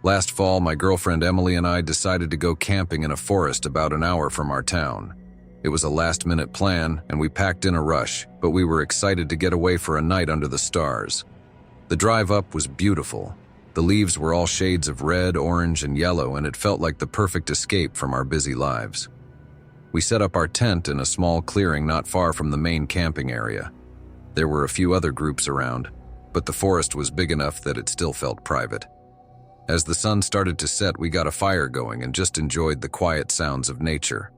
Last fall, my girlfriend Emily and I decided to go camping in a forest about an hour from our town. It was a last-minute plan, and we packed in a rush, but we were excited to get away for a night under the stars. The drive up was beautiful. The leaves were all shades of red, orange, and yellow, and it felt like the perfect escape from our busy lives. We set up our tent in a small clearing not far from the main camping area. There were a few other groups around, but the forest was big enough that it still felt private. As the sun started to set, we got a fire going and just enjoyed the quiet sounds of nature.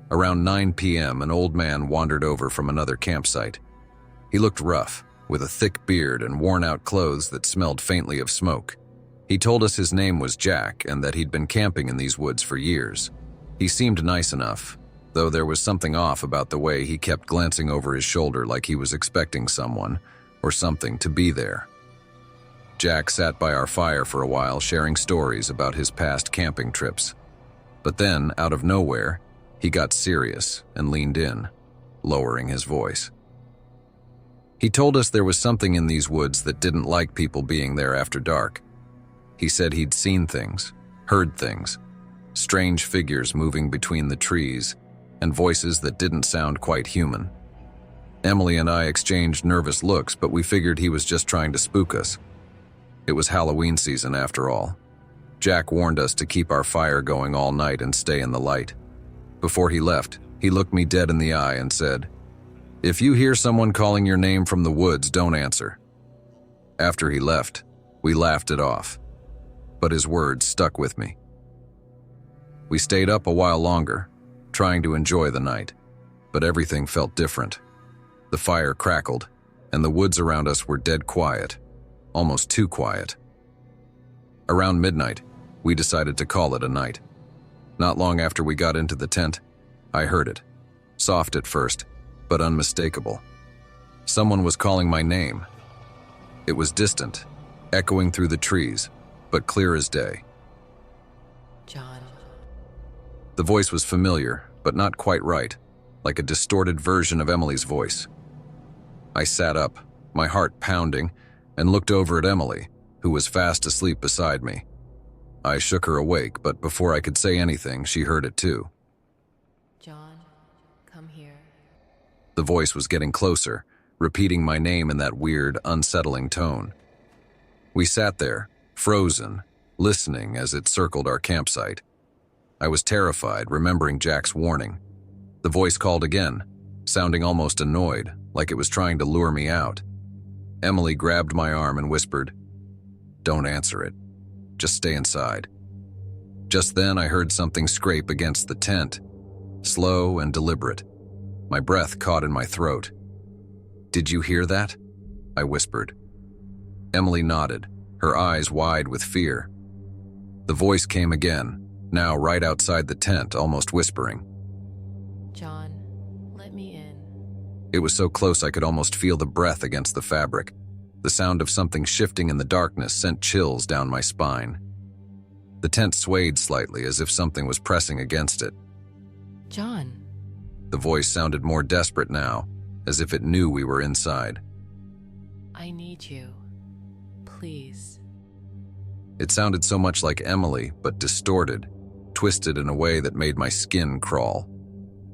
Around 9 p.m., an old man wandered over from another campsite. He looked rough, with a thick beard and worn-out clothes that smelled faintly of smoke. He told us his name was Jack and that he'd been camping in these woods for years. He seemed nice enough, though there was something off about the way he kept glancing over his shoulder like he was expecting someone or something to be there. Jack sat by our fire for a while, sharing stories about his past camping trips. But then, out of nowhere, he got serious and leaned in, lowering his voice. He told us there was something in these woods that didn't like people being there after dark. He said he'd seen things, heard things, strange figures moving between the trees, and voices that didn't sound quite human. Emily and I exchanged nervous looks, but we figured he was just trying to spook us. It was Halloween season after all. Jack warned us to keep our fire going all night and stay in the light. Before he left, he looked me dead in the eye and said, "If you hear someone calling your name from the woods, don't answer." After he left, we laughed it off, but his words stuck with me. We stayed up a while longer, trying to enjoy the night, but everything felt different. The fire crackled, and the woods around us were dead quiet, almost too quiet. Around midnight, we decided to call it a night. Not long after we got into the tent, I heard it, soft at first, but unmistakable. Someone was calling my name. It was distant, echoing through the trees, but clear as day. John. The voice was familiar, but not quite right, like a distorted version of Emily's voice. I sat up, my heart pounding, and looked over at Emily, who was fast asleep beside me. I shook her awake, but before I could say anything, she heard it too. John, come here. The voice was getting closer, repeating my name in that weird, unsettling tone. We sat there, frozen, listening as it circled our campsite. I was terrified, remembering Jack's warning. The voice called again, sounding almost annoyed, like it was trying to lure me out. Emily grabbed my arm and whispered, "Don't answer it. Just stay inside." Just then I heard something scrape against the tent, slow and deliberate. My breath caught in my throat. "Did you hear that?" I whispered. Emily nodded, her eyes wide with fear. The voice came again, now right outside the tent, almost whispering. John, let me in. It was so close I could almost feel the breath against the fabric. The sound of something shifting in the darkness sent chills down my spine. The tent swayed slightly as if something was pressing against it. John. The voice sounded more desperate now, as if it knew we were inside. I need you. Please. It sounded so much like Emily, but distorted, twisted in a way that made my skin crawl.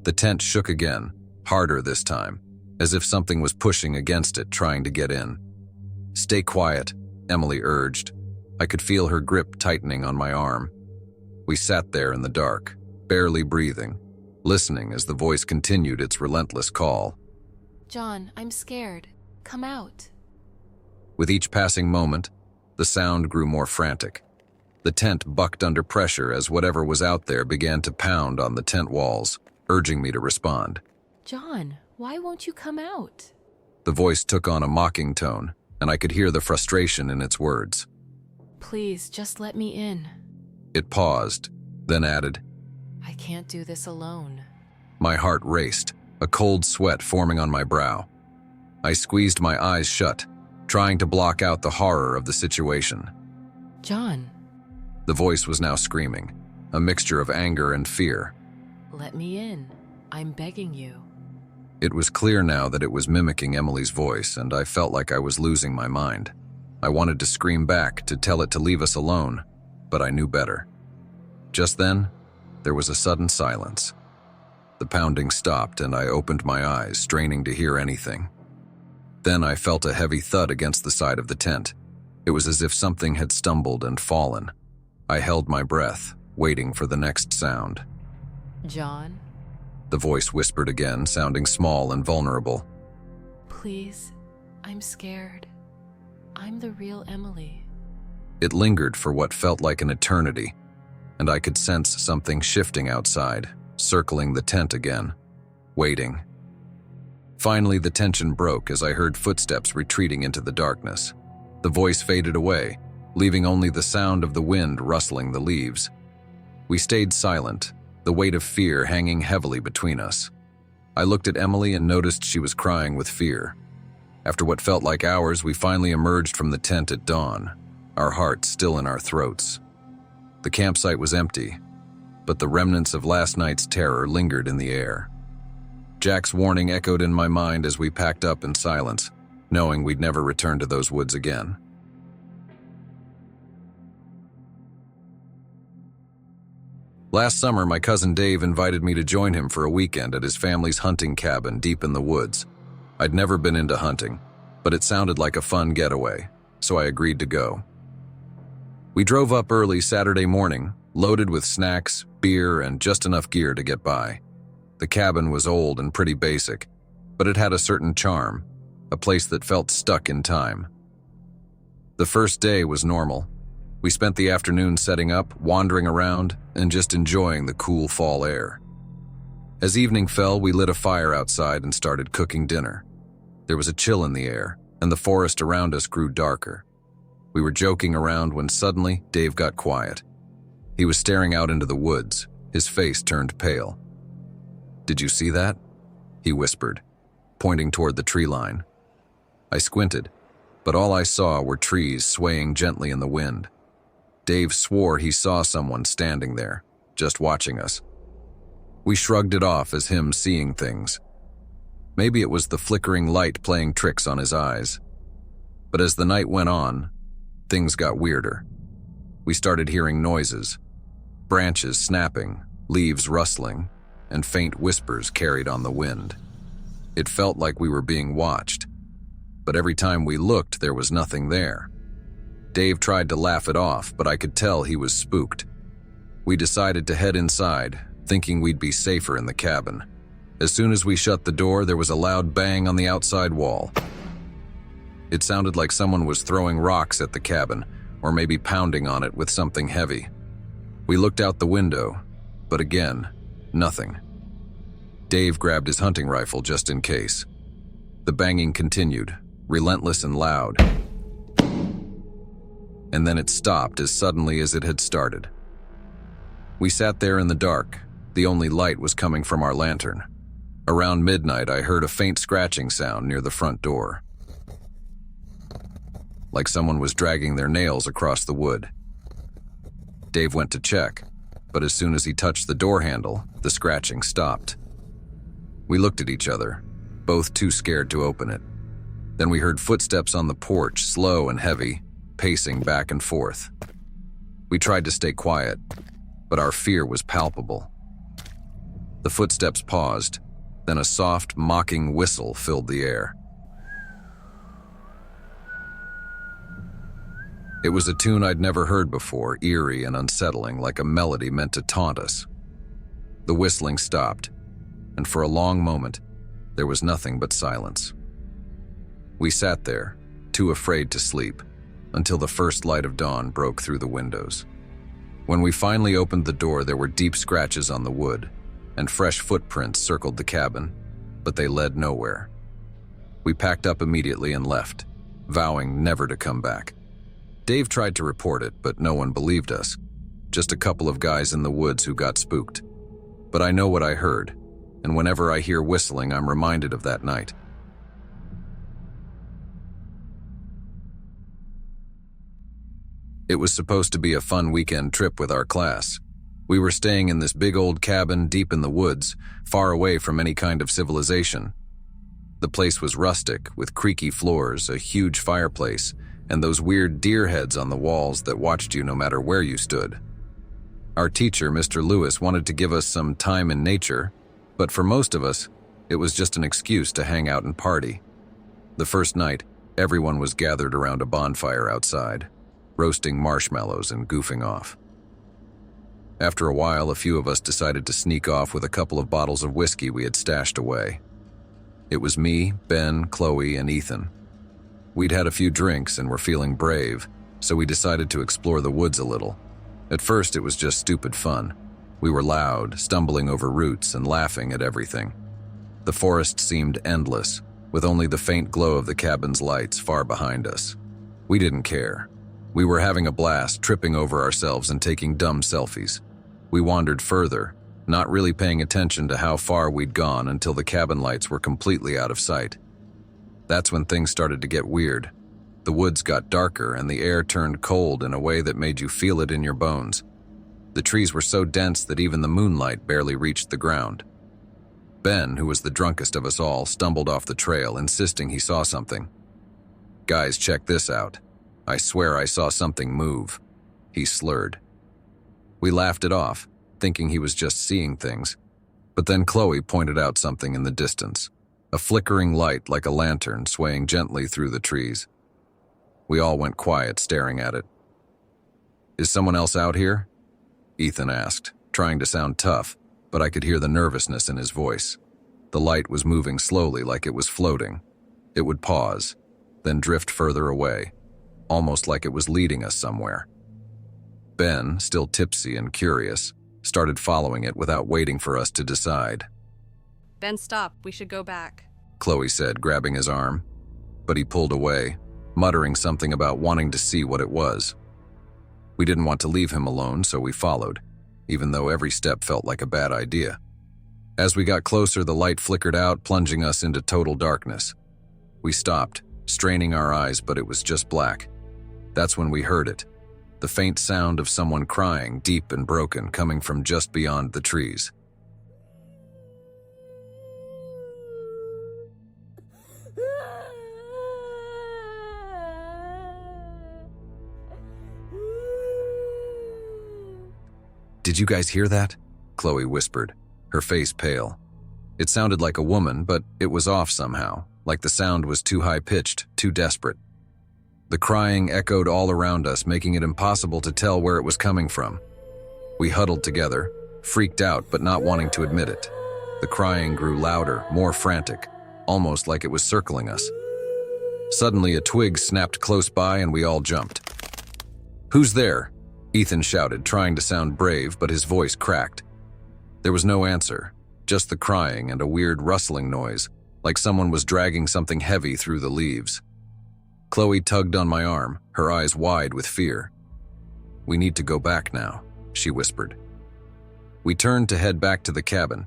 The tent shook again, harder this time, as if something was pushing against it, trying to get in. "Stay quiet," Emily urged. I could feel her grip tightening on my arm. We sat there in the dark, barely breathing, listening as the voice continued its relentless call. John, I'm scared. Come out. With each passing moment, the sound grew more frantic. The tent bucked under pressure as whatever was out there began to pound on the tent walls, urging me to respond. John, why won't you come out? The voice took on a mocking tone, and I could hear the frustration in its words. Please, just let me in. It paused, then added, I can't do this alone. My heart raced, a cold sweat forming on my brow. I squeezed my eyes shut, trying to block out the horror of the situation. John. The voice was now screaming, a mixture of anger and fear. Let me in. I'm begging you. It was clear now that it was mimicking Emily's voice, and I felt like I was losing my mind. I wanted to scream back, to tell it to leave us alone, but I knew better. Just then, there was a sudden silence. The pounding stopped and I opened my eyes, straining to hear anything. Then I felt a heavy thud against the side of the tent. It was as if something had stumbled and fallen. I held my breath, waiting for the next sound. John, The voice whispered again, sounding small and vulnerable. please, I'm scared. I'm the real Emily. It lingered for what felt like an eternity, and I could sense something shifting outside, circling the tent again, waiting. Finally, the tension broke as I heard footsteps retreating into the darkness. The voice faded away, leaving only the sound of the wind rustling the leaves. We stayed silent, the weight of fear hanging heavily between us. I looked at Emily and noticed she was crying with fear. After what felt like hours, we finally emerged from the tent at dawn, our hearts still in our throats. The campsite was empty, but the remnants of last night's terror lingered in the air. Jack's warning echoed in my mind as we packed up in silence, knowing we'd never return to those woods again. Last summer, my cousin Dave invited me to join him for a weekend at his family's hunting cabin deep in the woods. I'd never been into hunting, but it sounded like a fun getaway, so I agreed to go. We drove up early Saturday morning, loaded with snacks, beer, and just enough gear to get by. The cabin was old and pretty basic, but it had a certain charm, a place that felt stuck in time. The first day was normal. We spent the afternoon setting up, wandering around, and just enjoying the cool fall air. As evening fell, we lit a fire outside and started cooking dinner. There was a chill in the air, and the forest around us grew darker. We were joking around when suddenly Dave got quiet. He was staring out into the woods, his face turned pale. "Did you see that?" he whispered, pointing toward the tree line. I squinted, but all I saw were trees swaying gently in the wind. Dave swore he saw someone standing there, just watching us. We shrugged it off as him seeing things. Maybe it was the flickering light playing tricks on his eyes. But as the night went on, things got weirder. We started hearing noises, branches snapping, leaves rustling, and faint whispers carried on the wind. It felt like we were being watched, but every time we looked, there was nothing there. Dave tried to laugh it off, but I could tell he was spooked. We decided to head inside, thinking we'd be safer in the cabin. As soon as we shut the door, there was a loud bang on the outside wall. It sounded like someone was throwing rocks at the cabin, or maybe pounding on it with something heavy. We looked out the window, but again, nothing. Dave grabbed his hunting rifle just in case. The banging continued, relentless and loud. And then it stopped as suddenly as it had started. We sat there in the dark. The only light was coming from our lantern. Around midnight, I heard a faint scratching sound near the front door, like someone was dragging their nails across the wood. Dave went to check, but as soon as he touched the door handle, the scratching stopped. We looked at each other, both too scared to open it. Then we heard footsteps on the porch, slow and heavy, pacing back and forth. We tried to stay quiet, but our fear was palpable. The footsteps paused, then a soft, mocking whistle filled the air. It was a tune I'd never heard before, eerie and unsettling, like a melody meant to taunt us. The whistling stopped, and for a long moment, there was nothing but silence. We sat there, too afraid to sleep, until the first light of dawn broke through the windows. When we finally opened the door, there were deep scratches on the wood, and fresh footprints circled the cabin, but they led nowhere. We packed up immediately and left, vowing never to come back. Dave tried to report it, but no one believed us. Just a couple of guys in the woods who got spooked. But I know what I heard, and whenever I hear whistling, I'm reminded of that night. It was supposed to be a fun weekend trip with our class. We were staying in this big old cabin deep in the woods, far away from any kind of civilization. The place was rustic, with creaky floors, a huge fireplace, and those weird deer heads on the walls that watched you no matter where you stood. Our teacher, Mr. Lewis, wanted to give us some time in nature, but for most of us, it was just an excuse to hang out and party. The first night, everyone was gathered around a bonfire outside, roasting marshmallows and goofing off. After a while, a few of us decided to sneak off with a couple of bottles of whiskey we had stashed away. It was me, Ben, Chloe, and Ethan. We'd had a few drinks and were feeling brave, so we decided to explore the woods a little. At first, it was just stupid fun. We were loud, stumbling over roots and laughing at everything. The forest seemed endless, with only the faint glow of the cabin's lights far behind us. We didn't care. We were having a blast, tripping over ourselves and taking dumb selfies. We wandered further, not really paying attention to how far we'd gone until the cabin lights were completely out of sight. That's when things started to get weird. The woods got darker and the air turned cold in a way that made you feel it in your bones. The trees were so dense that even the moonlight barely reached the ground. Ben, who was the drunkest of us all, stumbled off the trail, insisting he saw something. "Guys, check this out. I swear I saw something move," he slurred. We laughed it off, thinking he was just seeing things. But then Chloe pointed out something in the distance, a flickering light like a lantern swaying gently through the trees. We all went quiet, staring at it. "Is someone else out here?" Ethan asked, trying to sound tough, but I could hear the nervousness in his voice. The light was moving slowly like it was floating. It would pause, then drift further away, almost like it was leading us somewhere. Ben, still tipsy and curious, started following it without waiting for us to decide. "Ben, stop. We should go back," Chloe said, grabbing his arm. But he pulled away, muttering something about wanting to see what it was. We didn't want to leave him alone, so we followed, even though every step felt like a bad idea. As we got closer, the light flickered out, plunging us into total darkness. We stopped, straining our eyes, but it was just black. That's when we heard it, the faint sound of someone crying, deep and broken, coming from just beyond the trees. "Did you guys hear that?" Chloe whispered, her face pale. It sounded like a woman, but it was off somehow, like the sound was too high-pitched, too desperate. The crying echoed all around us, making it impossible to tell where it was coming from. We huddled together, freaked out but not wanting to admit it. The crying grew louder, more frantic, almost like it was circling us. Suddenly, a twig snapped close by and we all jumped. "Who's there?" Ethan shouted, trying to sound brave, but his voice cracked. There was no answer, just the crying and a weird rustling noise, like someone was dragging something heavy through the leaves. Chloe tugged on my arm, her eyes wide with fear. "We need to go back now," she whispered. We turned to head back to the cabin,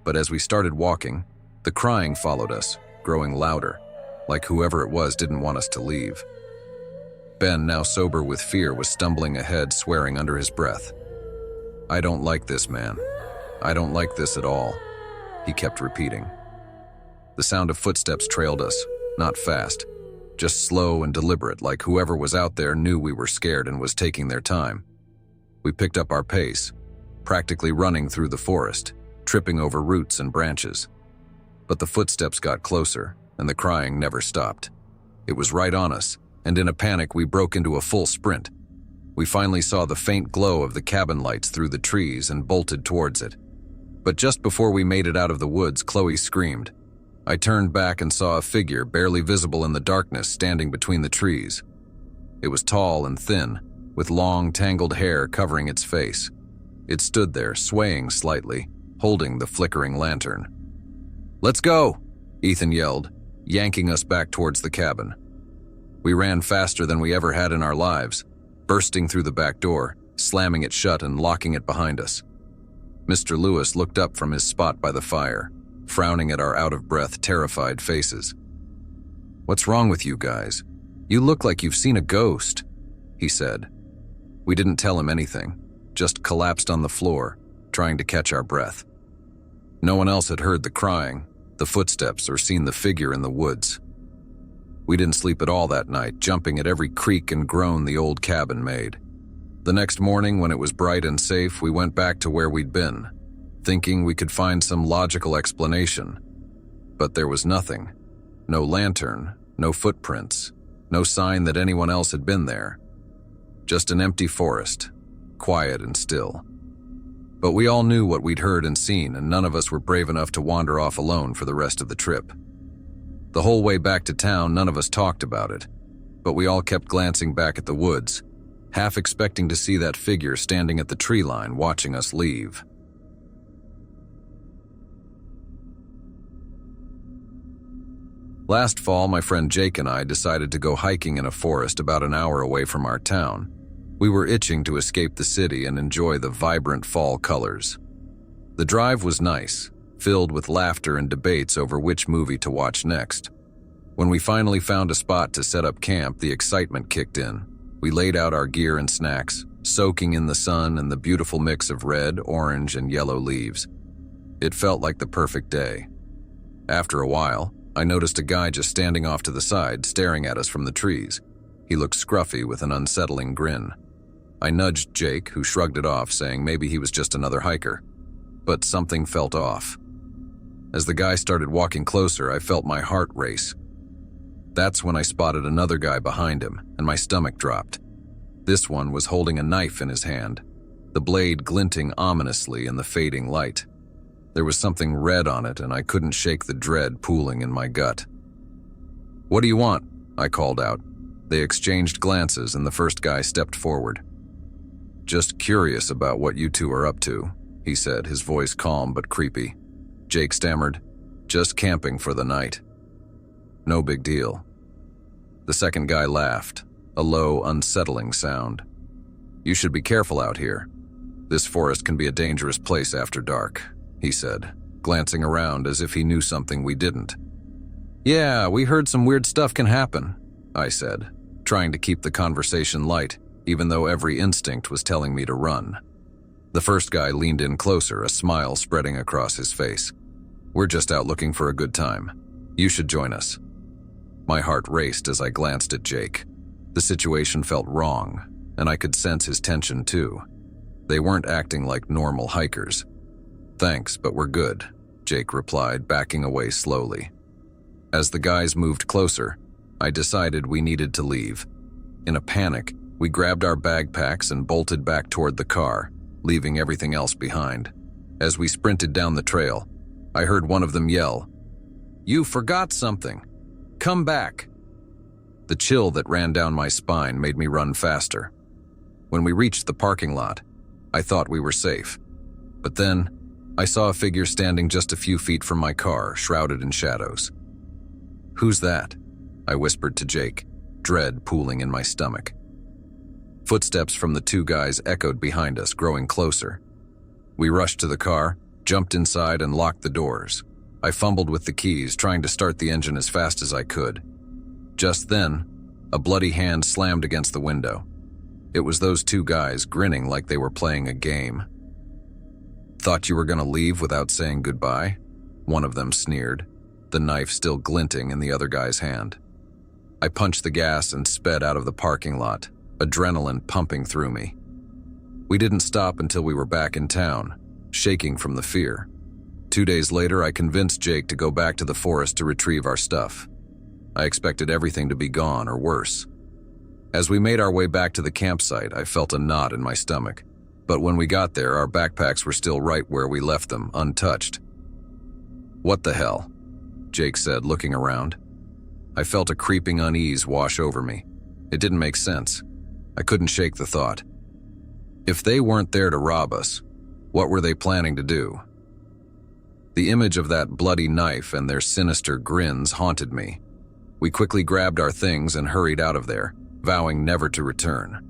but as we started walking, the crying followed us, growing louder, like whoever it was didn't want us to leave. Ben, now sober with fear, was stumbling ahead, swearing under his breath. "I don't like this, man. I don't like this at all," he kept repeating. The sound of footsteps trailed us, not fast, just slow and deliberate, like whoever was out there knew we were scared and was taking their time. We picked up our pace, practically running through the forest, tripping over roots and branches. But the footsteps got closer, and the crying never stopped. It was right on us, and in a panic we broke into a full sprint. We finally saw the faint glow of the cabin lights through the trees and bolted towards it. But just before we made it out of the woods, Chloe screamed. I turned back and saw a figure barely visible in the darkness standing between the trees. It was tall and thin, with long, tangled hair covering its face. It stood there, swaying slightly, holding the flickering lantern. "Let's go!" Ethan yelled, yanking us back towards the cabin. We ran faster than we ever had in our lives, bursting through the back door, slamming it shut and locking it behind us. Mr. Lewis looked up from his spot by the fire, frowning at our out-of-breath, terrified faces. "What's wrong with you guys? You look like you've seen a ghost," he said. We didn't tell him anything, just collapsed on the floor, trying to catch our breath. No one else had heard the crying, the footsteps, or seen the figure in the woods. We didn't sleep at all that night, jumping at every creak and groan the old cabin made. The next morning, when it was bright and safe, we went back to where we'd been, thinking we could find some logical explanation. But there was nothing. No lantern, no footprints, no sign that anyone else had been there. Just an empty forest, quiet and still. But we all knew what we'd heard and seen, and none of us were brave enough to wander off alone for the rest of the trip. The whole way back to town, none of us talked about it, but we all kept glancing back at the woods, half expecting to see that figure standing at the tree line watching us leave. Last fall, my friend Jake and I decided to go hiking in a forest about an hour away from our town. We were itching to escape the city and enjoy the vibrant fall colors. The drive was nice, filled with laughter and debates over which movie to watch next. When we finally found a spot to set up camp, the excitement kicked in. We laid out our gear and snacks, soaking in the sun and the beautiful mix of red, orange, and yellow leaves. It felt like the perfect day. After a while, I noticed a guy just standing off to the side, staring at us from the trees. He looked scruffy with an unsettling grin. I nudged Jake, who shrugged it off, saying maybe he was just another hiker. But something felt off. As the guy started walking closer, I felt my heart race. That's when I spotted another guy behind him, and my stomach dropped. This one was holding a knife in his hand, the blade glinting ominously in the fading light. There was something red on it, and I couldn't shake the dread pooling in my gut. "What do you want?" I called out. They exchanged glances, and the first guy stepped forward. "Just curious about what you two are up to," he said, his voice calm but creepy. Jake stammered, "Just camping for the night." "No big deal." The second guy laughed, a low, unsettling sound. "You should be careful out here. This forest can be a dangerous place after dark," he said, glancing around as if he knew something we didn't. "Yeah, we heard some weird stuff can happen," I said, trying to keep the conversation light, even though every instinct was telling me to run. The first guy leaned in closer, a smile spreading across his face. "We're just out looking for a good time. You should join us." My heart raced as I glanced at Jake. The situation felt wrong, and I could sense his tension too. They weren't acting like normal hikers. "Thanks, but we're good," Jake replied, backing away slowly. As the guys moved closer, I decided we needed to leave. In a panic, we grabbed our backpacks and bolted back toward the car, leaving everything else behind. As we sprinted down the trail, I heard one of them yell, "You forgot something! Come back!" The chill that ran down my spine made me run faster. When we reached the parking lot, I thought we were safe. But then, I saw a figure standing just a few feet from my car, shrouded in shadows. "Who's that?" I whispered to Jake, dread pooling in my stomach. Footsteps from the two guys echoed behind us, growing closer. We rushed to the car, jumped inside, and locked the doors. I fumbled with the keys, trying to start the engine as fast as I could. Just then, a bloody hand slammed against the window. It was those two guys, grinning like they were playing a game. "Thought you were going to leave without saying goodbye?" One of them sneered, the knife still glinting in the other guy's hand. I punched the gas and sped out of the parking lot, adrenaline pumping through me. We didn't stop until we were back in town, shaking from the fear. 2 days later, I convinced Jake to go back to the forest to retrieve our stuff. I expected everything to be gone or worse. As we made our way back to the campsite, I felt a knot in my stomach. But when we got there, our backpacks were still right where we left them, untouched. "What the hell?" Jake said, looking around. I felt a creeping unease wash over me. It didn't make sense. I couldn't shake the thought. If they weren't there to rob us, what were they planning to do? The image of that bloody knife and their sinister grins haunted me. We quickly grabbed our things and hurried out of there, vowing never to return.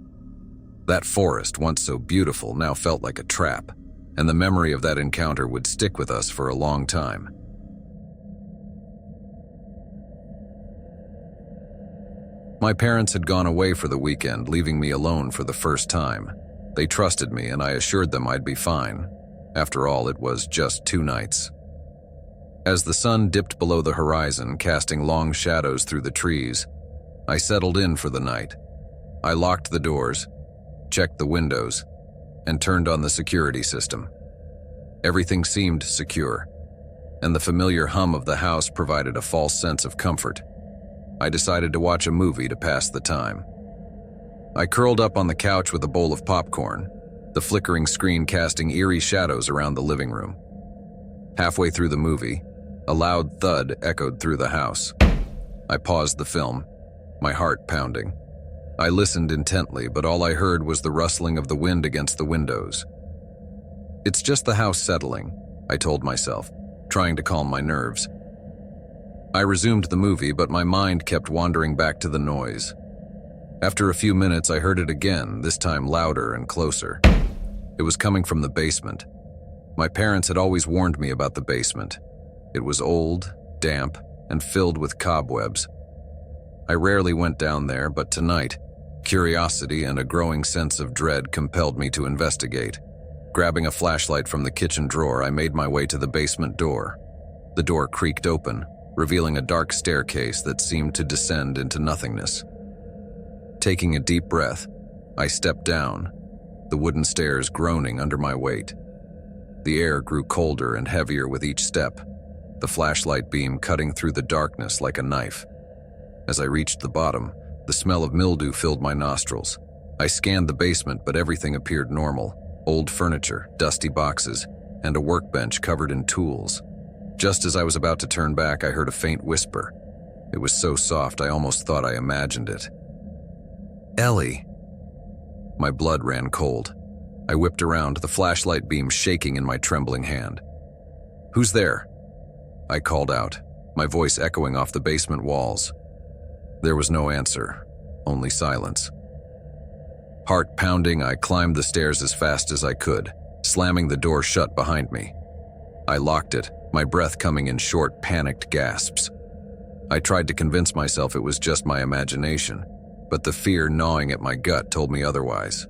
That forest, once so beautiful, now felt like a trap, and the memory of that encounter would stick with us for a long time. My parents had gone away for the weekend, leaving me alone for the first time. They trusted me, and I assured them I'd be fine. After all, it was just 2 nights. As the sun dipped below the horizon, casting long shadows through the trees, I settled in for the night. I locked the doors, checked the windows, and turned on the security system. Everything seemed secure, and the familiar hum of the house provided a false sense of comfort. I decided to watch a movie to pass the time. I curled up on the couch with a bowl of popcorn, the flickering screen casting eerie shadows around the living room. Halfway through the movie, a loud thud echoed through the house. I paused the film, my heart pounding. I listened intently, but all I heard was the rustling of the wind against the windows. It's just the house settling, I told myself, trying to calm my nerves. I resumed the movie, but my mind kept wandering back to the noise. After a few minutes, I heard it again, this time louder and closer. It was coming from the basement. My parents had always warned me about the basement. It was old, damp, and filled with cobwebs. I rarely went down there, but tonight, curiosity and a growing sense of dread compelled me to investigate. Grabbing a flashlight from the kitchen drawer, I made my way to the basement door. The door creaked open, revealing a dark staircase that seemed to descend into nothingness. Taking a deep breath, I stepped down, the wooden stairs groaning under my weight. The air grew colder and heavier with each step, the flashlight beam cutting through the darkness like a knife. As I reached the bottom, the smell of mildew filled my nostrils. I scanned the basement, but everything appeared normal. Old furniture, dusty boxes, and a workbench covered in tools. Just as I was about to turn back, I heard a faint whisper. It was so soft I almost thought I imagined it. "Ellie." My blood ran cold. I whipped around, the flashlight beam shaking in my trembling hand. "Who's there?" I called out, my voice echoing off the basement walls. There was no answer, only silence. Heart pounding, I climbed the stairs as fast as I could, slamming the door shut behind me. I locked it, my breath coming in short, panicked gasps. I tried to convince myself it was just my imagination, but the fear gnawing at my gut told me otherwise.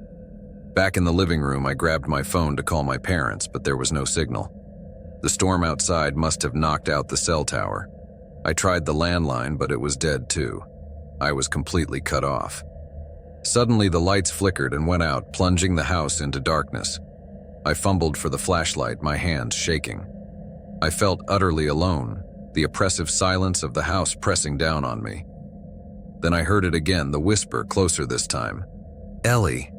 Back in the living room, I grabbed my phone to call my parents, but there was no signal. The storm outside must have knocked out the cell tower. I tried the landline, but it was dead too. I was completely cut off. Suddenly, the lights flickered and went out, plunging the house into darkness. I fumbled for the flashlight, my hands shaking. I felt utterly alone, the oppressive silence of the house pressing down on me. Then I heard it again, the whisper, closer this time. "Ellie."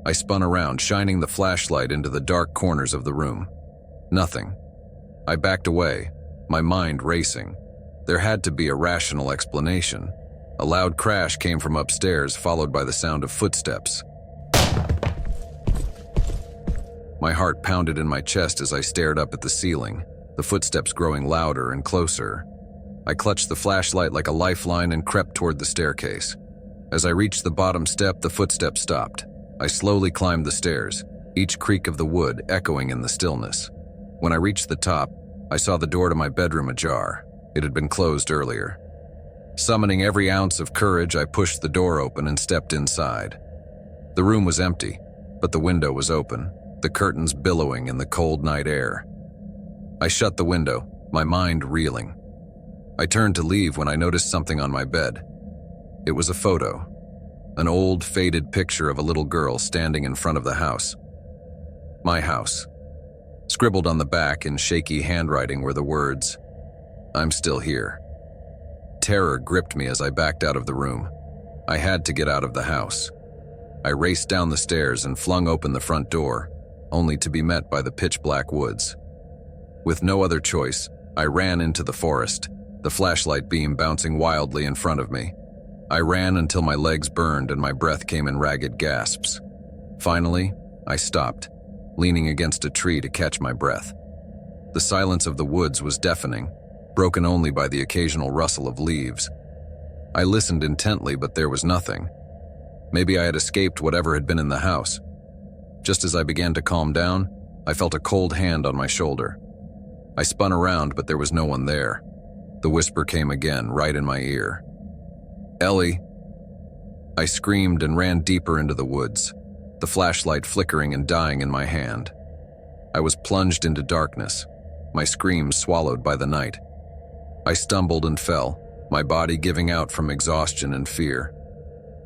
I spun around, shining the flashlight into the dark corners of the room. Nothing. I backed away, my mind racing. There had to be a rational explanation. A loud crash came from upstairs, followed by the sound of footsteps. My heart pounded in my chest as I stared up at the ceiling, the footsteps growing louder and closer. I clutched the flashlight like a lifeline and crept toward the staircase. As I reached the bottom step, the footsteps stopped. I slowly climbed the stairs, each creak of the wood echoing in the stillness. When I reached the top, I saw the door to my bedroom ajar. It had been closed earlier. Summoning every ounce of courage, I pushed the door open and stepped inside. The room was empty, but the window was open, the curtains billowing in the cold night air. I shut the window, my mind reeling. I turned to leave when I noticed something on my bed. It was a photo, an old, faded picture of a little girl standing in front of the house. My house. Scribbled on the back in shaky handwriting were the words, "I'm still here." Terror gripped me as I backed out of the room. I had to get out of the house. I raced down the stairs and flung open the front door, only to be met by the pitch-black woods. With no other choice, I ran into the forest, the flashlight beam bouncing wildly in front of me. I ran until my legs burned and my breath came in ragged gasps. Finally, I stopped, leaning against a tree to catch my breath. The silence of the woods was deafening, broken only by the occasional rustle of leaves. I listened intently, but there was nothing. Maybe I had escaped whatever had been in the house. Just as I began to calm down, I felt a cold hand on my shoulder. I spun around, but there was no one there. The whisper came again, right in my ear. "Ellie." I screamed and ran deeper into the woods, the flashlight flickering and dying in my hand. I was plunged into darkness, my screams swallowed by the night. I stumbled and fell, my body giving out from exhaustion and fear.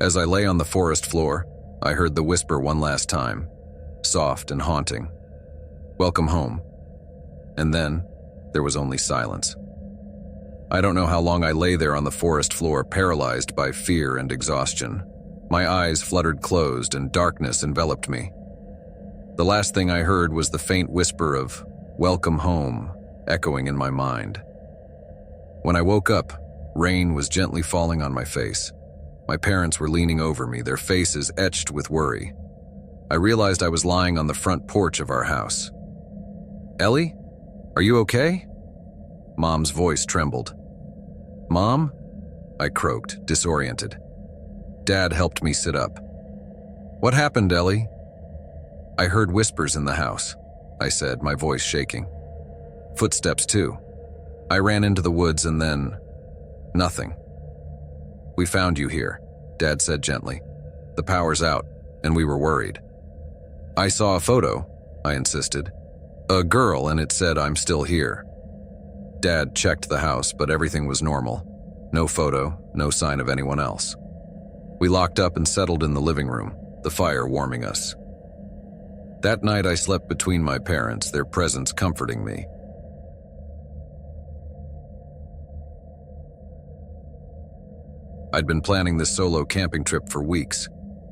As I lay on the forest floor, I heard the whisper one last time, soft and haunting. "Welcome home." And then, there was only silence. I don't know how long I lay there on the forest floor, paralyzed by fear and exhaustion. My eyes fluttered closed and darkness enveloped me. The last thing I heard was the faint whisper of "Welcome home" echoing in my mind. When I woke up, rain was gently falling on my face. My parents were leaning over me, their faces etched with worry. I realized I was lying on the front porch of our house. "Ellie? Are you okay?" Mom's voice trembled. "Mom?" I croaked, disoriented. Dad helped me sit up. "What happened, Ellie?" "I heard whispers in the house," I said, my voice shaking. "Footsteps, too. I ran into the woods and then... nothing." "We found you here," Dad said gently. "The power's out, and we were worried." "I saw a photo," I insisted. "A girl, and it said I'm still here." Dad checked the house, but everything was normal. No photo, no sign of anyone else. We locked up and settled in the living room, the fire warming us. That night I slept between my parents, their presence comforting me. I'd been planning this solo camping trip for weeks.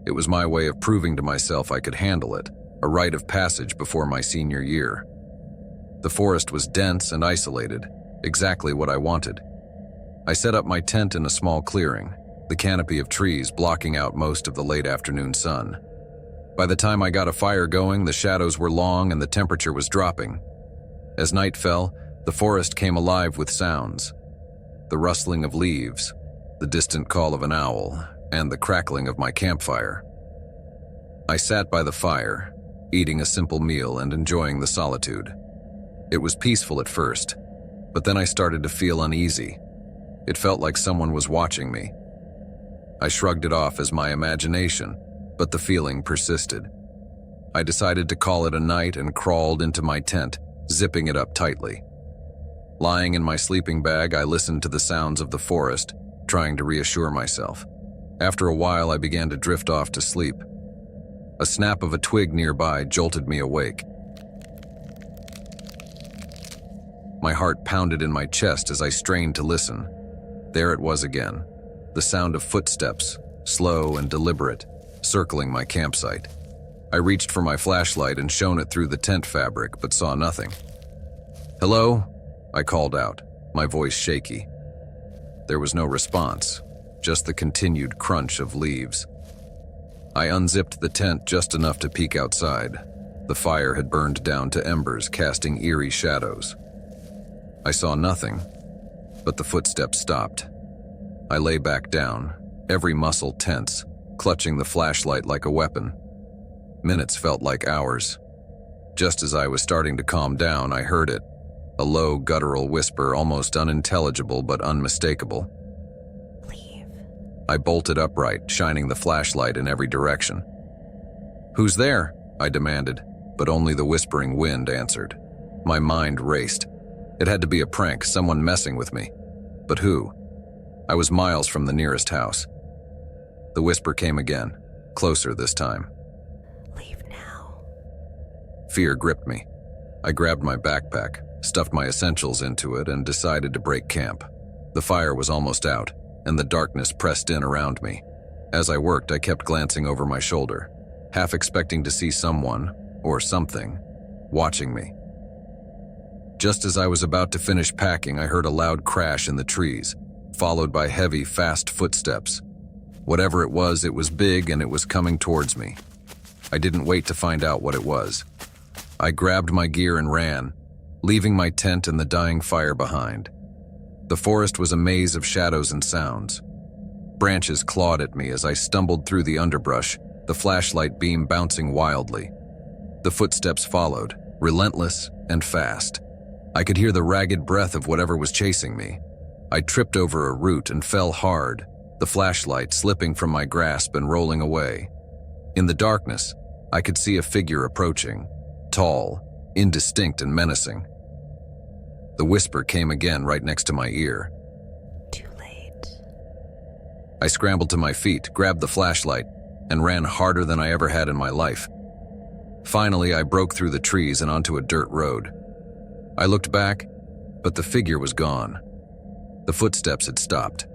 It was my way of proving to myself I could handle it, a rite of passage before my senior year. The forest was dense and isolated, exactly what I wanted. I set up my tent in a small clearing, the canopy of trees blocking out most of the late afternoon sun. By the time I got a fire going, the shadows were long and the temperature was dropping. As night fell, the forest came alive with sounds. The rustling of leaves, the distant call of an owl, and the crackling of my campfire. I sat by the fire, eating a simple meal and enjoying the solitude. It was peaceful at first, but then I started to feel uneasy. It felt like someone was watching me. I shrugged it off as my imagination, but the feeling persisted. I decided to call it a night and crawled into my tent, zipping it up tightly. Lying in my sleeping bag, I listened to the sounds of the forest, trying to reassure myself. After a while, I began to drift off to sleep. A snap of a twig nearby jolted me awake. My heart pounded in my chest as I strained to listen. There it was again, the sound of footsteps, slow and deliberate, circling my campsite. I reached for my flashlight and shone it through the tent fabric, but saw nothing. "Hello?" I called out, my voice shaky. There was no response, just the continued crunch of leaves. I unzipped the tent just enough to peek outside. The fire had burned down to embers, casting eerie shadows. I saw nothing, but the footsteps stopped. I lay back down, every muscle tense, clutching the flashlight like a weapon. Minutes felt like hours. Just as I was starting to calm down, I heard it, a low, guttural whisper, almost unintelligible but unmistakable. Leave. I bolted upright, shining the flashlight in every direction. "Who's there?" I demanded, but only the whispering wind answered. My mind raced. It had to be a prank, someone messing with me. But who? I was miles from the nearest house. The whisper came again, closer this time. Leave now. Fear gripped me. I grabbed my backpack, stuffed my essentials into it, and decided to break camp. The fire was almost out, and the darkness pressed in around me. As I worked, I kept glancing over my shoulder, half expecting to see someone, or something, watching me. Just as I was about to finish packing, I heard a loud crash in the trees, followed by heavy, fast footsteps. Whatever it was big and it was coming towards me. I didn't wait to find out what it was. I grabbed my gear and ran, leaving my tent and the dying fire behind. The forest was a maze of shadows and sounds. Branches clawed at me as I stumbled through the underbrush, the flashlight beam bouncing wildly. The footsteps followed, relentless and fast. I could hear the ragged breath of whatever was chasing me. I tripped over a root and fell hard, the flashlight slipping from my grasp and rolling away. In the darkness, I could see a figure approaching, tall, indistinct and menacing. The whisper came again right next to my ear. Too late. I scrambled to my feet, grabbed the flashlight, and ran harder than I ever had in my life. Finally, I broke through the trees and onto a dirt road. I looked back, but the figure was gone. The footsteps had stopped.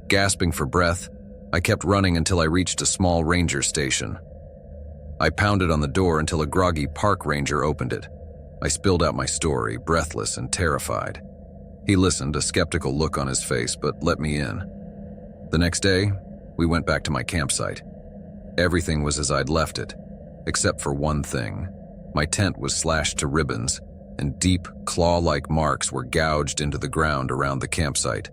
Gasping for breath, I kept running until I reached a small ranger station. I pounded on the door until a groggy park ranger opened it. I spilled out my story, breathless and terrified. He listened, a skeptical look on his face, but let me in. The next day, we went back to my campsite. Everything was as I'd left it, except for one thing. My tent was slashed to ribbons, and deep, claw-like marks were gouged into the ground around the campsite.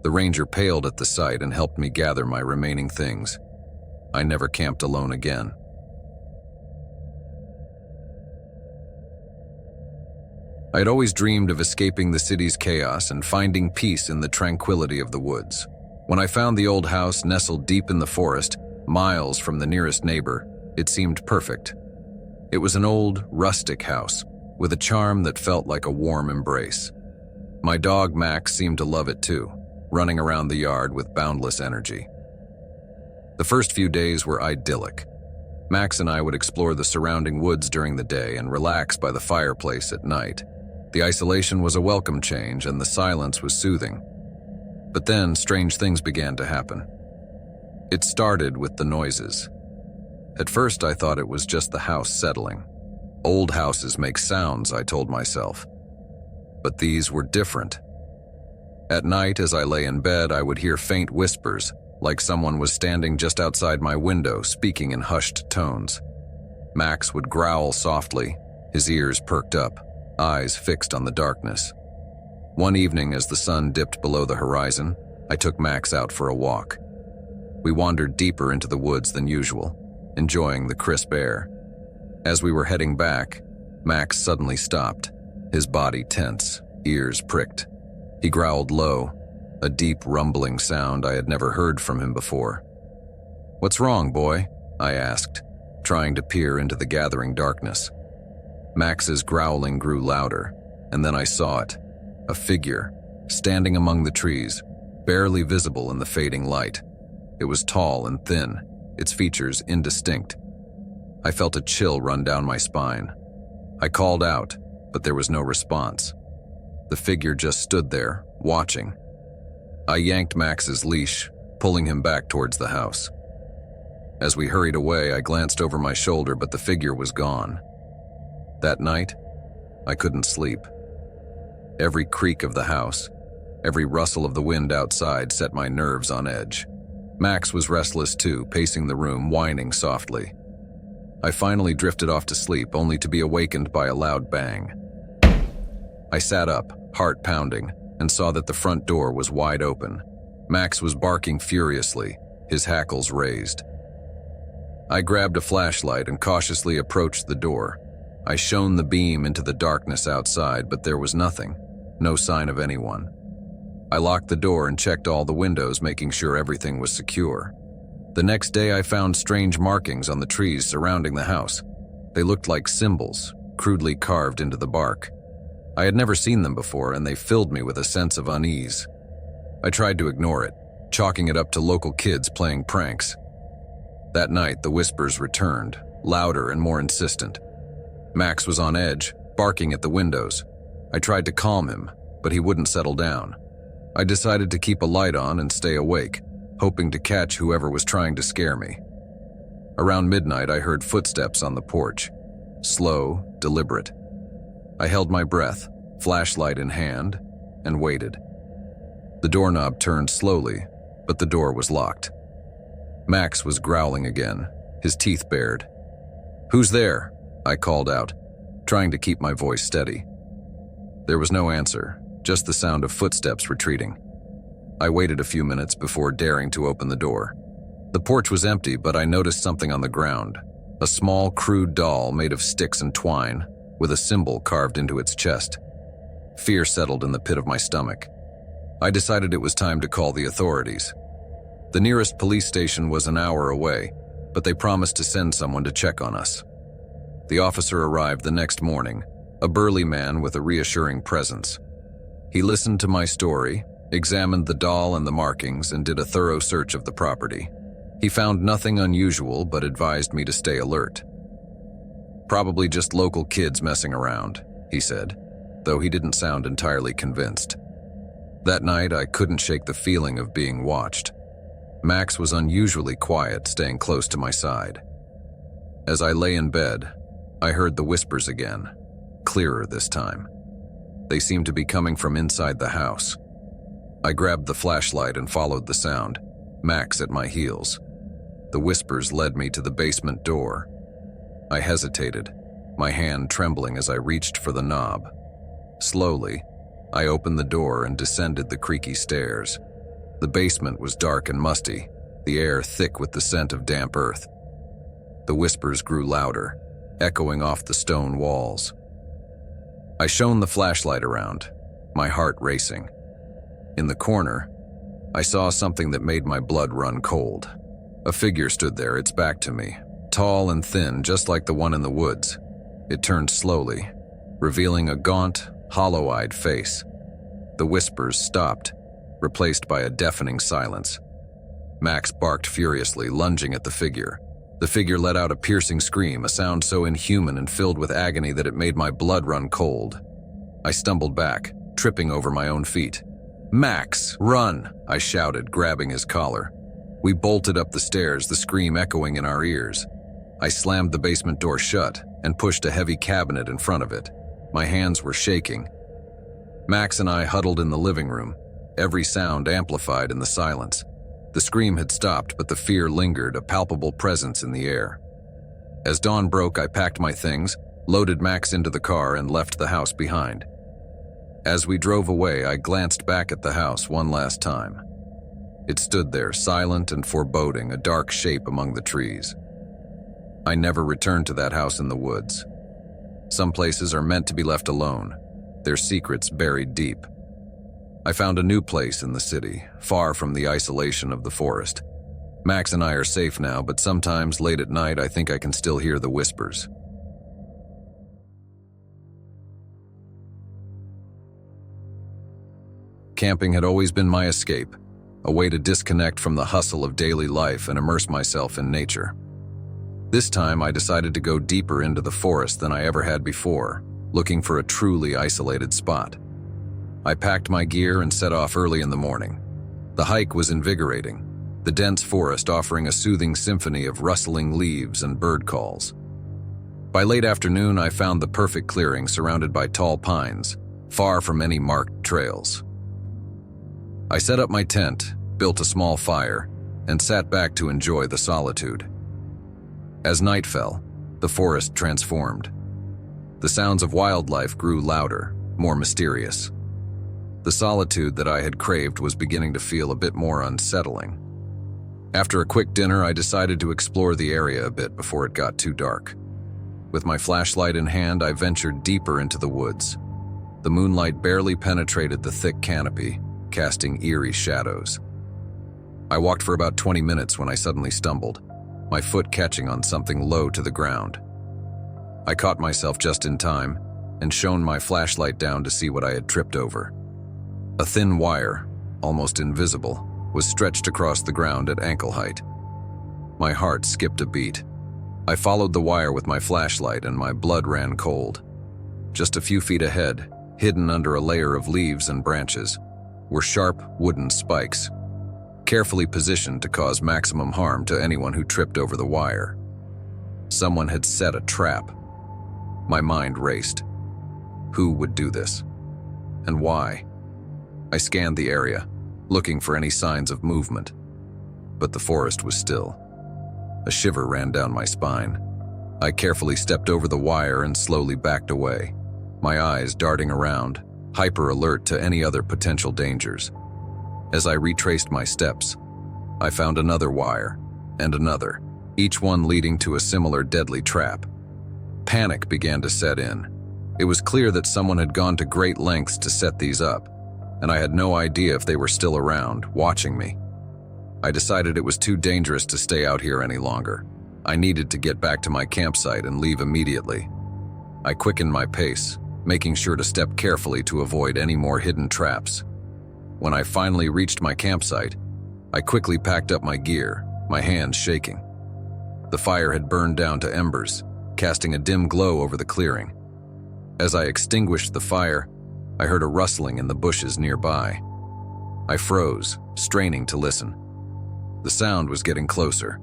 The ranger paled at the sight and helped me gather my remaining things. I never camped alone again. I had always dreamed of escaping the city's chaos and finding peace in the tranquility of the woods. When I found the old house nestled deep in the forest, miles from the nearest neighbor, it seemed perfect. It was an old, rustic house, with a charm that felt like a warm embrace. My dog Max seemed to love it too, running around the yard with boundless energy. The first few days were idyllic. Max and I would explore the surrounding woods during the day and relax by the fireplace at night. The isolation was a welcome change and the silence was soothing. But then strange things began to happen. It started with the noises. At first I thought it was just the house settling. Old houses make sounds, I told myself. But these were different. At night, as I lay in bed, I would hear faint whispers, like someone was standing just outside my window, speaking in hushed tones. Max would growl softly, his ears perked up, eyes fixed on the darkness. One evening, as the sun dipped below the horizon, I took Max out for a walk. We wandered deeper into the woods than usual, enjoying the crisp air. As we were heading back, Max suddenly stopped, his body tense, ears pricked. He growled low, a deep rumbling sound I had never heard from him before. "What's wrong, boy?" I asked, trying to peer into the gathering darkness. Max's growling grew louder, and then I saw it, a figure, standing among the trees, barely visible in the fading light. It was tall and thin, its features indistinct. I felt a chill run down my spine. I called out, but there was no response. The figure just stood there, watching. I yanked Max's leash, pulling him back towards the house. As we hurried away, I glanced over my shoulder, but the figure was gone. That night, I couldn't sleep. Every creak of the house, every rustle of the wind outside set my nerves on edge. Max was restless too, pacing the room, whining softly. I finally drifted off to sleep, only to be awakened by a loud bang. I sat up, heart pounding, and saw that the front door was wide open. Max was barking furiously, his hackles raised. I grabbed a flashlight and cautiously approached the door. I shone the beam into the darkness outside, but there was nothing, no sign of anyone. I locked the door and checked all the windows, making sure everything was secure. The next day I found strange markings on the trees surrounding the house. They looked like symbols, crudely carved into the bark. I had never seen them before, and they filled me with a sense of unease. I tried to ignore it, chalking it up to local kids playing pranks. That night, the whispers returned, louder and more insistent. Max was on edge, barking at the windows. I tried to calm him, but he wouldn't settle down. I decided to keep a light on and stay awake, hoping to catch whoever was trying to scare me. Around midnight, I heard footsteps on the porch. Slow, deliberate. I held my breath, flashlight in hand, and waited. The doorknob turned slowly, but the door was locked. Max was growling again, his teeth bared. "Who's there?" I called out, trying to keep my voice steady. There was no answer, just the sound of footsteps retreating. I waited a few minutes before daring to open the door. The porch was empty, but I noticed something on the ground. A small, crude doll made of sticks and twine, with a symbol carved into its chest. Fear settled in the pit of my stomach. I decided it was time to call the authorities. The nearest police station was an hour away, but they promised to send someone to check on us. The officer arrived the next morning, a burly man with a reassuring presence. He listened to my story, examined the doll and the markings, and did a thorough search of the property. He found nothing unusual but advised me to stay alert. "Probably just local kids messing around," he said, though he didn't sound entirely convinced. That night, I couldn't shake the feeling of being watched. Max was unusually quiet, staying close to my side. As I lay in bed, I heard the whispers again, clearer this time. They seemed to be coming from inside the house. I grabbed the flashlight and followed the sound, Max at my heels. The whispers led me to the basement door. I hesitated, my hand trembling as I reached for the knob. Slowly, I opened the door and descended the creaky stairs. The basement was dark and musty, the air thick with the scent of damp earth. The whispers grew louder, echoing off the stone walls. I shone the flashlight around, my heart racing. In the corner, I saw something that made my blood run cold. A figure stood there, its back to me, tall and thin, just like the one in the woods. It turned slowly, revealing a gaunt, hollow-eyed face. The whispers stopped, replaced by a deafening silence. Max barked furiously, lunging at the figure. The figure let out a piercing scream, a sound so inhuman and filled with agony that it made my blood run cold. I stumbled back, tripping over my own feet. "Max, run!" I shouted, grabbing his collar. We bolted up the stairs, the scream echoing in our ears. I slammed the basement door shut and pushed a heavy cabinet in front of it. My hands were shaking. Max and I huddled in the living room, every sound amplified in the silence. The scream had stopped, but the fear lingered, a palpable presence in the air. As dawn broke, I packed my things, loaded Max into the car, and left the house behind. As we drove away, I glanced back at the house one last time. It stood there, silent and foreboding, a dark shape among the trees. I never returned to that house in the woods. Some places are meant to be left alone, their secrets buried deep. I found a new place in the city, far from the isolation of the forest. Max and I are safe now, but sometimes late at night I think I can still hear the whispers. Camping had always been my escape, a way to disconnect from the hustle of daily life and immerse myself in nature. This time I decided to go deeper into the forest than I ever had before, looking for a truly isolated spot. I packed my gear and set off early in the morning. The hike was invigorating, the dense forest offering a soothing symphony of rustling leaves and bird calls. By late afternoon, I found the perfect clearing surrounded by tall pines, far from any marked trails. I set up my tent, built a small fire, and sat back to enjoy the solitude. As night fell, the forest transformed. The sounds of wildlife grew louder, more mysterious. The solitude that I had craved was beginning to feel a bit more unsettling. After a quick dinner, I decided to explore the area a bit before it got too dark. With my flashlight in hand, I ventured deeper into the woods. The moonlight barely penetrated the thick canopy, casting eerie shadows. I walked for about 20 minutes when I suddenly stumbled, my foot catching on something low to the ground. I caught myself just in time and shone my flashlight down to see what I had tripped over. A thin wire, almost invisible, was stretched across the ground at ankle height. My heart skipped a beat. I followed the wire with my flashlight and my blood ran cold. Just a few feet ahead, hidden under a layer of leaves and branches, were sharp wooden spikes, carefully positioned to cause maximum harm to anyone who tripped over the wire. Someone had set a trap. My mind raced. Who would do this? And why? I scanned the area, looking for any signs of movement, but the forest was still. A shiver ran down my spine. I carefully stepped over the wire and slowly backed away, my eyes darting around, hyper alert to any other potential dangers. As I retraced my steps, I found another wire and another, each one leading to a similar deadly trap. Panic began to set in. It was clear that someone had gone to great lengths to set these up, and I had no idea if they were still around, watching me. I decided it was too dangerous to stay out here any longer. I needed to get back to my campsite and leave immediately. I quickened my pace, making sure to step carefully to avoid any more hidden traps. When I finally reached my campsite, I quickly packed up my gear, my hands shaking. The fire had burned down to embers, casting a dim glow over the clearing. As I extinguished the fire, I heard a rustling in the bushes nearby. I froze, straining to listen. The sound was getting closer.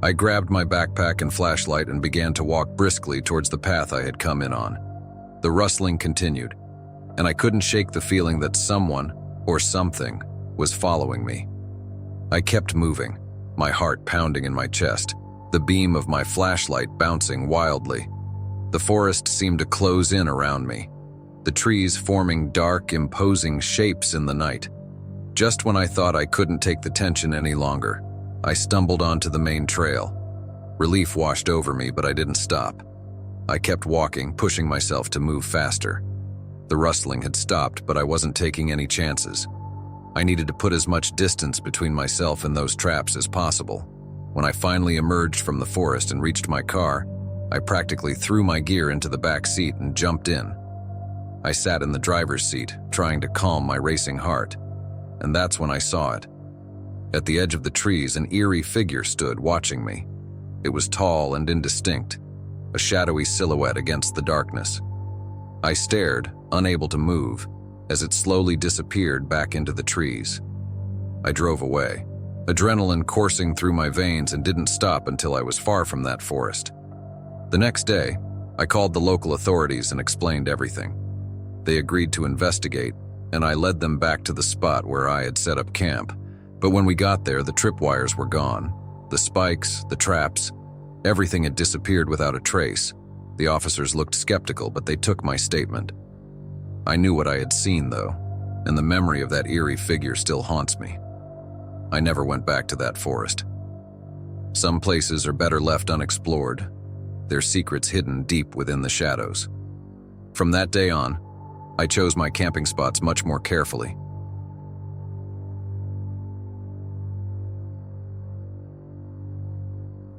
I grabbed my backpack and flashlight and began to walk briskly towards the path I had come in on. The rustling continued, and I couldn't shake the feeling that someone, or something, was following me. I kept moving, my heart pounding in my chest, the beam of my flashlight bouncing wildly. The forest seemed to close in around me, the trees forming dark, imposing shapes in the night. Just when I thought I couldn't take the tension any longer, I stumbled onto the main trail. Relief washed over me, but I didn't stop. I kept walking, pushing myself to move faster. The rustling had stopped, but I wasn't taking any chances. I needed to put as much distance between myself and those traps as possible. When I finally emerged from the forest and reached my car, I practically threw my gear into the back seat and jumped in. I sat in the driver's seat, trying to calm my racing heart. And that's when I saw it. At the edge of the trees, an eerie figure stood, watching me. It was tall and indistinct, a shadowy silhouette against the darkness. I stared, unable to move, as it slowly disappeared back into the trees. I drove away, adrenaline coursing through my veins, and didn't stop until I was far from that forest. The next day, I called the local authorities and explained everything. They agreed to investigate, and I led them back to the spot where I had set up camp. But when we got there, the tripwires were gone. The spikes, the traps, everything had disappeared without a trace. The officers looked skeptical, but they took my statement. I knew what I had seen, though, and the memory of that eerie figure still haunts me. I never went back to that forest. Some places are better left unexplored, their secrets hidden deep within the shadows. From that day on, I chose my camping spots much more carefully.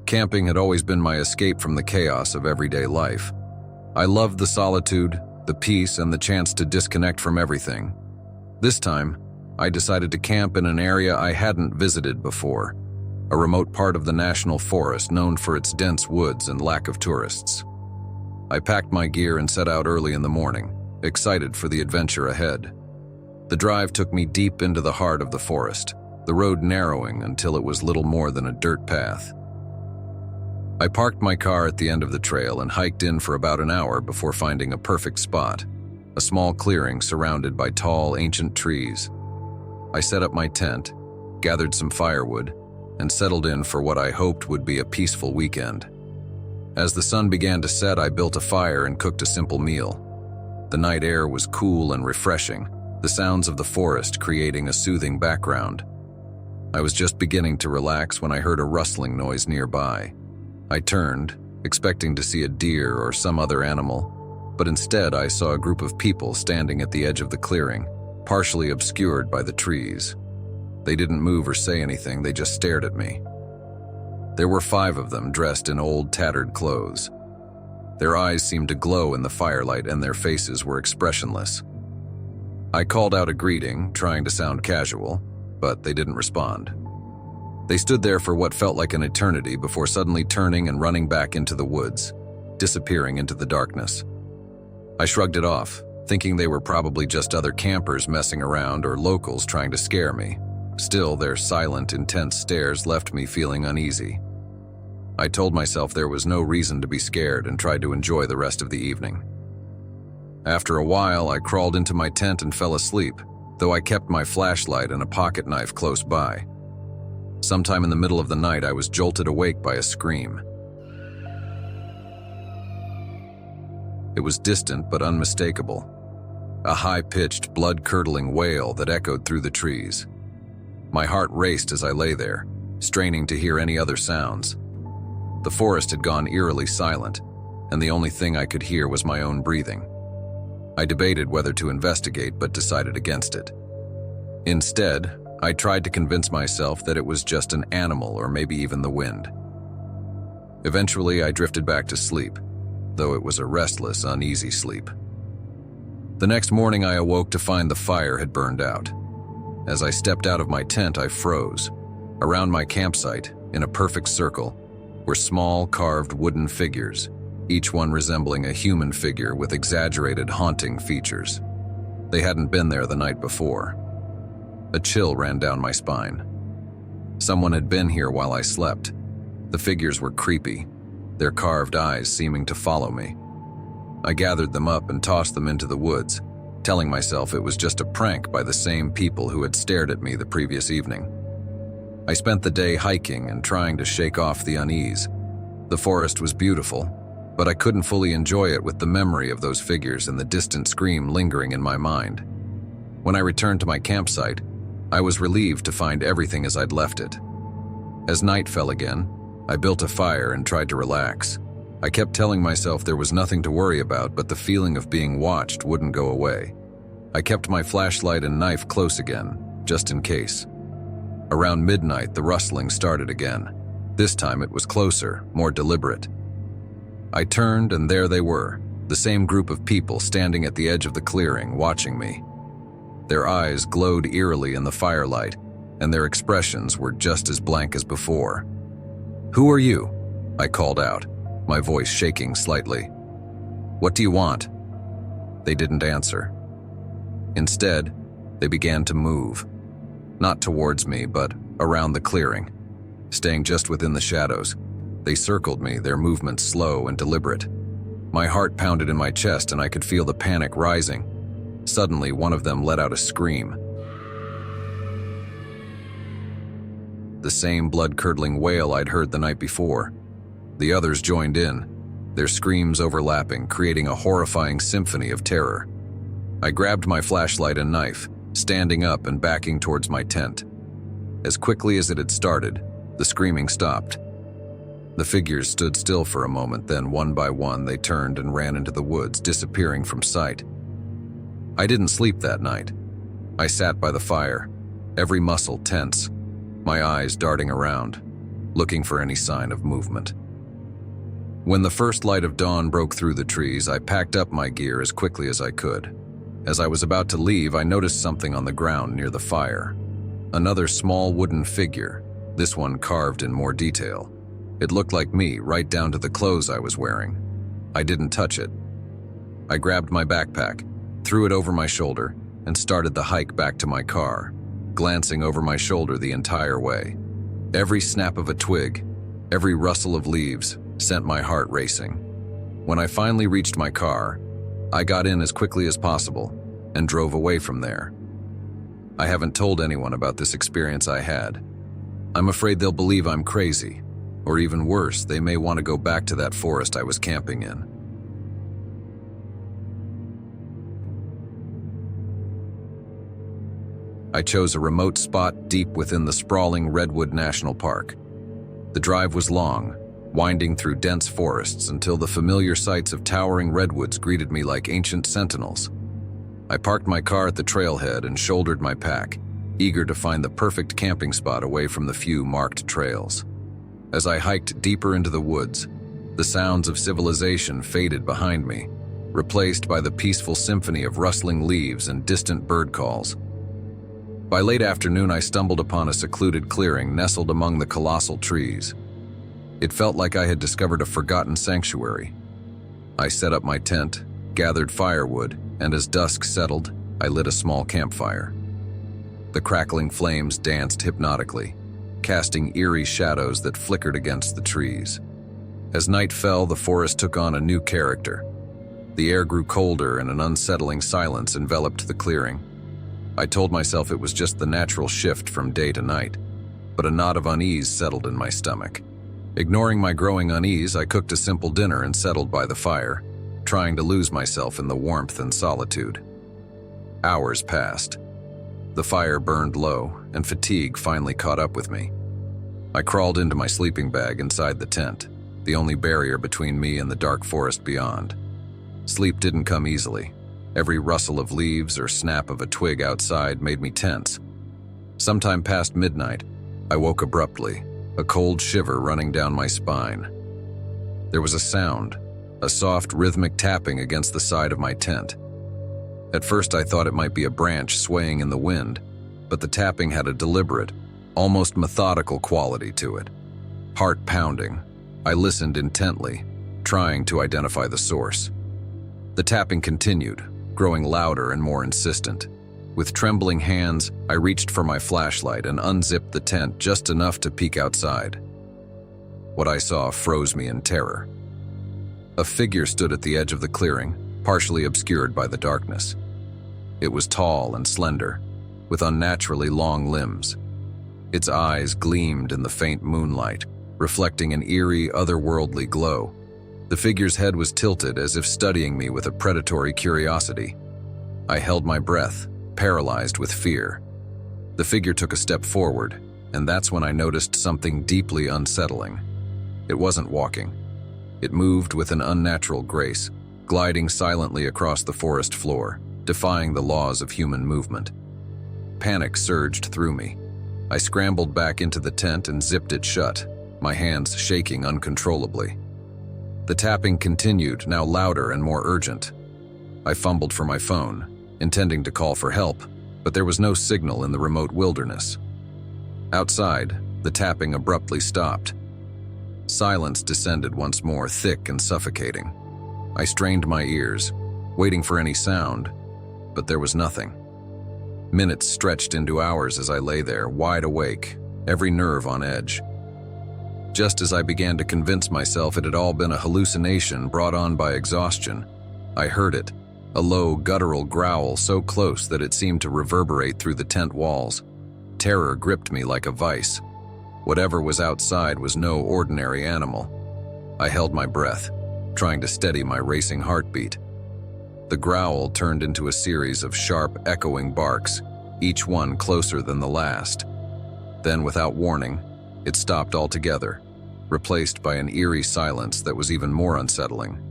Camping had always been my escape from the chaos of everyday life. I loved the solitude, the peace, and the chance to disconnect from everything. This time, I decided to camp in an area I hadn't visited before, a remote part of the national forest known for its dense woods and lack of tourists. I packed my gear and set out early in the morning, excited for the adventure ahead. The drive took me deep into the heart of the forest, the road narrowing until it was little more than a dirt path. I parked my car at the end of the trail and hiked in for about an hour before finding a perfect spot, a small clearing surrounded by tall, ancient trees. I set up my tent, gathered some firewood, and settled in for what I hoped would be a peaceful weekend. As the sun began to set, I built a fire and cooked a simple meal. The night air was cool and refreshing, the sounds of the forest creating a soothing background. I was just beginning to relax when I heard a rustling noise nearby. I turned, expecting to see a deer or some other animal, but instead I saw a group of people standing at the edge of the clearing, partially obscured by the trees. They didn't move or say anything, they just stared at me. There were 5 of them dressed in old, tattered clothes. Their eyes seemed to glow in the firelight and their faces were expressionless. I called out a greeting, trying to sound casual, but they didn't respond. They stood there for what felt like an eternity before suddenly turning and running back into the woods, disappearing into the darkness. I shrugged it off, thinking they were probably just other campers messing around or locals trying to scare me. Still, their silent, intense stares left me feeling uneasy. I told myself there was no reason to be scared and tried to enjoy the rest of the evening. After a while, I crawled into my tent and fell asleep, though I kept my flashlight and a pocket knife close by. Sometime in the middle of the night, I was jolted awake by a scream. It was distant but unmistakable, a high-pitched, blood-curdling wail that echoed through the trees. My heart raced as I lay there, straining to hear any other sounds. The forest had gone eerily silent, and the only thing I could hear was my own breathing. I debated whether to investigate, but decided against it. Instead, I tried to convince myself that it was just an animal or maybe even the wind. Eventually, I drifted back to sleep, though it was a restless, uneasy sleep. The next morning, I awoke to find the fire had burned out. As I stepped out of my tent, I froze. Around my campsite, in a perfect circle, were small carved wooden figures, each one resembling a human figure with exaggerated, haunting features. They hadn't been there the night before. A chill ran down my spine. Someone had been here while I slept. The figures were creepy, their carved eyes seeming to follow me. I gathered them up and tossed them into the woods, telling myself it was just a prank by the same people who had stared at me the previous evening. I spent the day hiking and trying to shake off the unease. The forest was beautiful, but I couldn't fully enjoy it with the memory of those figures and the distant scream lingering in my mind. When I returned to my campsite, I was relieved to find everything as I'd left it. As night fell again, I built a fire and tried to relax. I kept telling myself there was nothing to worry about, but the feeling of being watched wouldn't go away. I kept my flashlight and knife close again, just in case. Around midnight, the rustling started again. This time it was closer, more deliberate. I turned, and there they were, the same group of people standing at the edge of the clearing, watching me. Their eyes glowed eerily in the firelight, and their expressions were just as blank as before. "Who are you?" I called out, my voice shaking slightly. "What do you want?" They didn't answer. Instead, they began to move. Not towards me, but around the clearing. Staying just within the shadows, they circled me, their movements slow and deliberate. My heart pounded in my chest and I could feel the panic rising. Suddenly, one of them let out a scream. The same blood-curdling wail I'd heard the night before. The others joined in, their screams overlapping, creating a horrifying symphony of terror. I grabbed my flashlight and knife, standing up and backing towards my tent. As quickly as it had started, the screaming stopped. The figures stood still for a moment, then one by one they turned and ran into the woods, disappearing from sight. I didn't sleep that night. I sat by the fire, every muscle tense, my eyes darting around, looking for any sign of movement. When the first light of dawn broke through the trees, I packed up my gear as quickly as I could. As I was about to leave, I noticed something on the ground near the fire. Another small wooden figure, this one carved in more detail. It looked like me, right down to the clothes I was wearing. I didn't touch it. I grabbed my backpack, threw it over my shoulder, and started the hike back to my car, glancing over my shoulder the entire way. Every snap of a twig, every rustle of leaves, sent my heart racing. When I finally reached my car, I got in as quickly as possible and drove away from there. I haven't told anyone about this experience I had. I'm afraid they'll believe I'm crazy, or even worse, they may want to go back to that forest I was camping in. I chose a remote spot deep within the sprawling Redwood National Park. The drive was long, winding through dense forests until the familiar sights of towering redwoods greeted me like ancient sentinels. I parked my car at the trailhead and shouldered my pack, eager to find the perfect camping spot away from the few marked trails. As I hiked deeper into the woods, the sounds of civilization faded behind me, replaced by the peaceful symphony of rustling leaves and distant bird calls. By late afternoon, I stumbled upon a secluded clearing nestled among the colossal trees. It felt like I had discovered a forgotten sanctuary. I set up my tent, gathered firewood, and as dusk settled, I lit a small campfire. The crackling flames danced hypnotically, casting eerie shadows that flickered against the trees. As night fell, the forest took on a new character. The air grew colder and an unsettling silence enveloped the clearing. I told myself it was just the natural shift from day to night, but a knot of unease settled in my stomach. Ignoring my growing unease, I cooked a simple dinner and settled by the fire, trying to lose myself in the warmth and solitude. Hours passed. The fire burned low, and fatigue finally caught up with me. I crawled into my sleeping bag inside the tent, the only barrier between me and the dark forest beyond. Sleep didn't come easily. Every rustle of leaves or snap of a twig outside made me tense. Sometime past midnight, I woke abruptly, a cold shiver running down my spine. There was a sound, a soft rhythmic tapping against the side of my tent. At first I thought it might be a branch swaying in the wind, but the tapping had a deliberate, almost methodical quality to it. Heart pounding, I listened intently, trying to identify the source. The tapping continued, growing louder and more insistent. With trembling hands, I reached for my flashlight and unzipped the tent just enough to peek outside. What I saw froze me in terror. A figure stood at the edge of the clearing, partially obscured by the darkness. It was tall and slender, with unnaturally long limbs. Its eyes gleamed in the faint moonlight, reflecting an eerie, otherworldly glow. The figure's head was tilted as if studying me with a predatory curiosity. I held my breath, paralyzed with fear. The figure took a step forward, and that's when I noticed something deeply unsettling. It wasn't walking. It moved with an unnatural grace, gliding silently across the forest floor, defying the laws of human movement. Panic surged through me. I scrambled back into the tent and zipped it shut, my hands shaking uncontrollably. The tapping continued, now louder and more urgent. I fumbled for my phone, intending to call for help, but there was no signal in the remote wilderness. Outside, the tapping abruptly stopped. Silence descended once more, thick and suffocating. I strained my ears, waiting for any sound, but there was nothing. Minutes stretched into hours as I lay there, wide awake, every nerve on edge. Just as I began to convince myself it had all been a hallucination brought on by exhaustion, I heard it, a low, guttural growl so close that it seemed to reverberate through the tent walls. Terror gripped me like a vice. Whatever was outside was no ordinary animal. I held my breath, trying to steady my racing heartbeat. The growl turned into a series of sharp, echoing barks, each one closer than the last. Then, without warning, it stopped altogether, replaced by an eerie silence that was even more unsettling.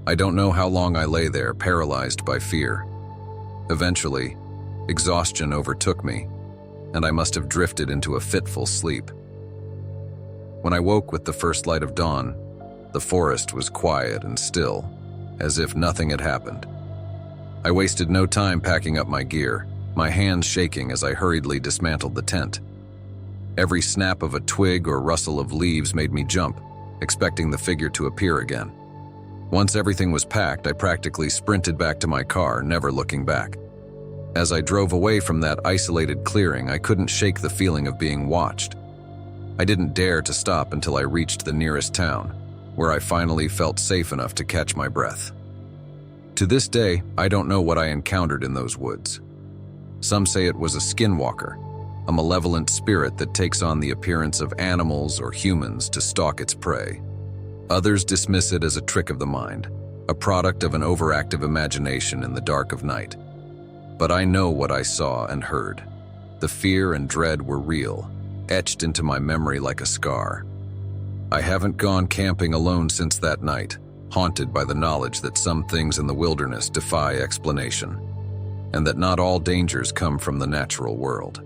I don't know how long I lay there, paralyzed by fear. Eventually, exhaustion overtook me, and I must have drifted into a fitful sleep. When I woke with the first light of dawn, the forest was quiet and still, as if nothing had happened. I wasted no time packing up my gear, my hands shaking as I hurriedly dismantled the tent. Every snap of a twig or rustle of leaves made me jump, expecting the figure to appear again. Once everything was packed, I practically sprinted back to my car, never looking back. As I drove away from that isolated clearing, I couldn't shake the feeling of being watched. I didn't dare to stop until I reached the nearest town, where I finally felt safe enough to catch my breath. To this day, I don't know what I encountered in those woods. Some say it was a skinwalker, a malevolent spirit that takes on the appearance of animals or humans to stalk its prey. Others dismiss it as a trick of the mind, a product of an overactive imagination in the dark of night. But I know what I saw and heard. The fear and dread were real, etched into my memory like a scar. I haven't gone camping alone since that night, haunted by the knowledge that some things in the wilderness defy explanation, and that not all dangers come from the natural world.